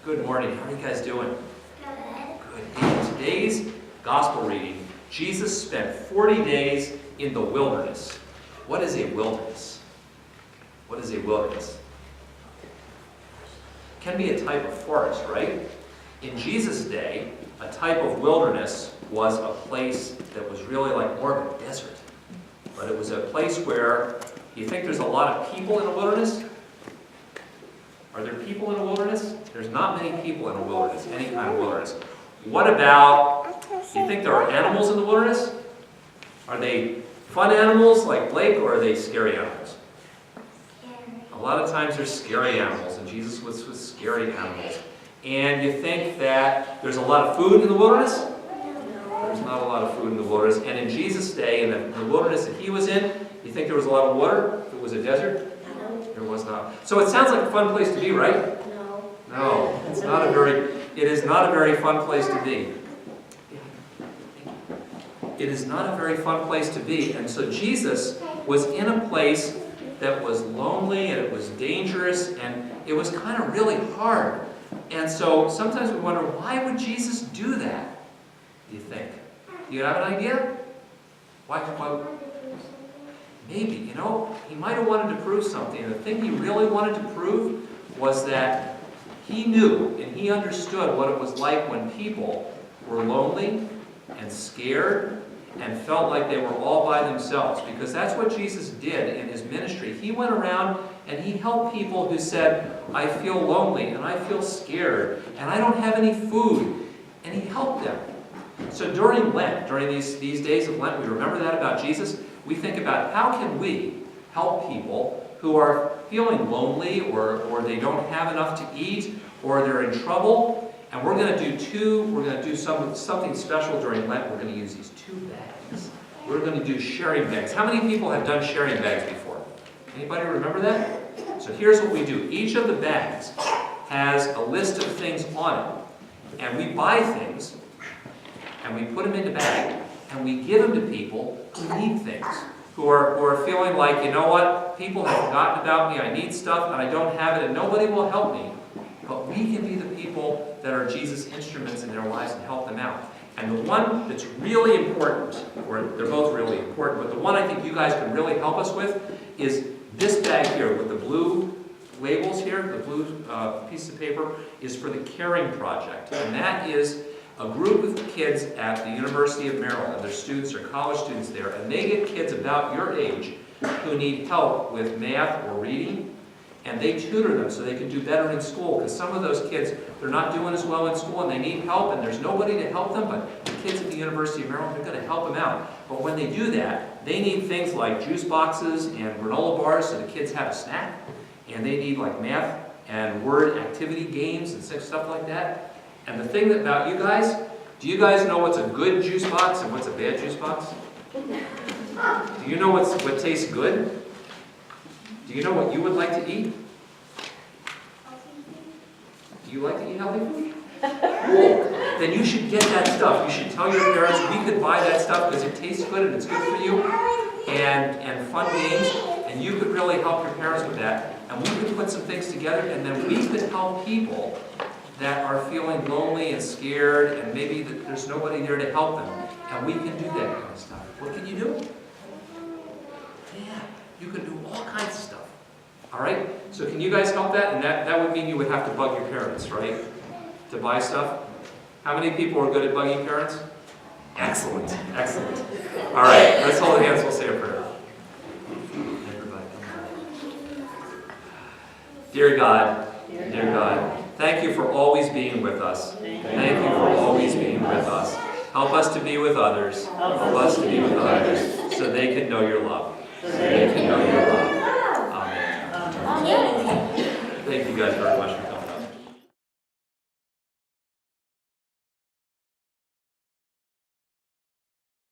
Good morning. How are you guys doing? Good. In today's gospel reading, Jesus spent 40 days in the wilderness. What is a wilderness? What is a wilderness? It can be a type of forest, right? In Jesus' day, a type of wilderness was a place that was really like more of a desert. But it was a place where, you think there's a lot of people in a wilderness? Are there people in a wilderness? There's not many people in a wilderness, any kind of wilderness. What about, do you think there are animals in the wilderness? Are they fun animals like Blake, or are they scary animals? A lot of times there's scary animals, and Jesus was with scary animals. And you think that there's a lot of food in the wilderness? There's not a lot of food in the wilderness. And in Jesus' day, in the wilderness that he was in, you think there was a lot of water? If it was a desert? There was not. So it sounds like a fun place to be, right? No, it's not it is not a very fun place to be. It is not a very fun place to be. And so Jesus was in a place that was lonely, and it was dangerous, and it was kind of really hard. And so sometimes we wonder, why would Jesus do that? Do you think? Do you have an idea? Why? Maybe, he might have wanted to prove something. And the thing he really wanted to prove was that he knew and he understood what it was like when people were lonely and scared and felt like they were all by themselves. Because that's what Jesus did in his ministry. He went around and he helped people who said, I feel lonely and I feel scared and I don't have any food. And he helped them. So during Lent, during these days of Lent, we remember that about Jesus. We think about how can we help people who are feeling lonely, or they don't have enough to eat, or they're in trouble. And we're going to do something special during Lent. We're going to use these 2 bags. We're going to do sharing bags. How many people have done sharing bags before? Anybody remember that? So here's what we do. Each of the bags has a list of things on it. And we buy things, and we put them in the bag, and we give them to people who need things, who are feeling like, you know what, people have forgotten about me, I need stuff, and I don't have it, and nobody will help me. But we can be the people that are Jesus' instruments in their lives and help them out. And the one that's really important, or they're both really important, but the one I think you guys can really help us with is this bag here with the blue labels here, the blue piece of paper, is for the Caring Project. And that is a group of kids at the University of Maryland. They're students, they're college students there, and they get kids about your age who need help with math or reading, and they tutor them so they can do better in school, because some of those kids, they're not doing as well in school and they need help, and there's nobody to help them, but the kids at the University of Maryland, they're going to help them out. But when they do that, they need things like juice boxes and granola bars so the kids have a snack, and they need like math and word activity games and stuff like that. And the thing about you guys, do you guys know what's a good juice box and what's a bad juice box? Do you know what tastes good? Do you know what you would like to eat? Do you like to eat healthy food? Cool. Then you should get that stuff. You should tell your parents, we could buy that stuff because it tastes good and it's good for you, and fun games, and you could really help your parents with that. And we could put some things together, and then we could help people that are feeling lonely and scared, and maybe there's nobody there to help them. And we can do that kind of stuff. What can you do? Yeah, you can do all kinds of stuff. All right? So can you guys help that? And that would mean you would have to bug your parents, right? To buy stuff. How many people are good at bugging parents? Excellent. Excellent. All right, let's hold hands. We'll say a prayer. Everybody. Dear God, thank you for always being with us. Thank you for always being with us. Help us to be with others. Help us to be with others so they can know your love. So they can know your love.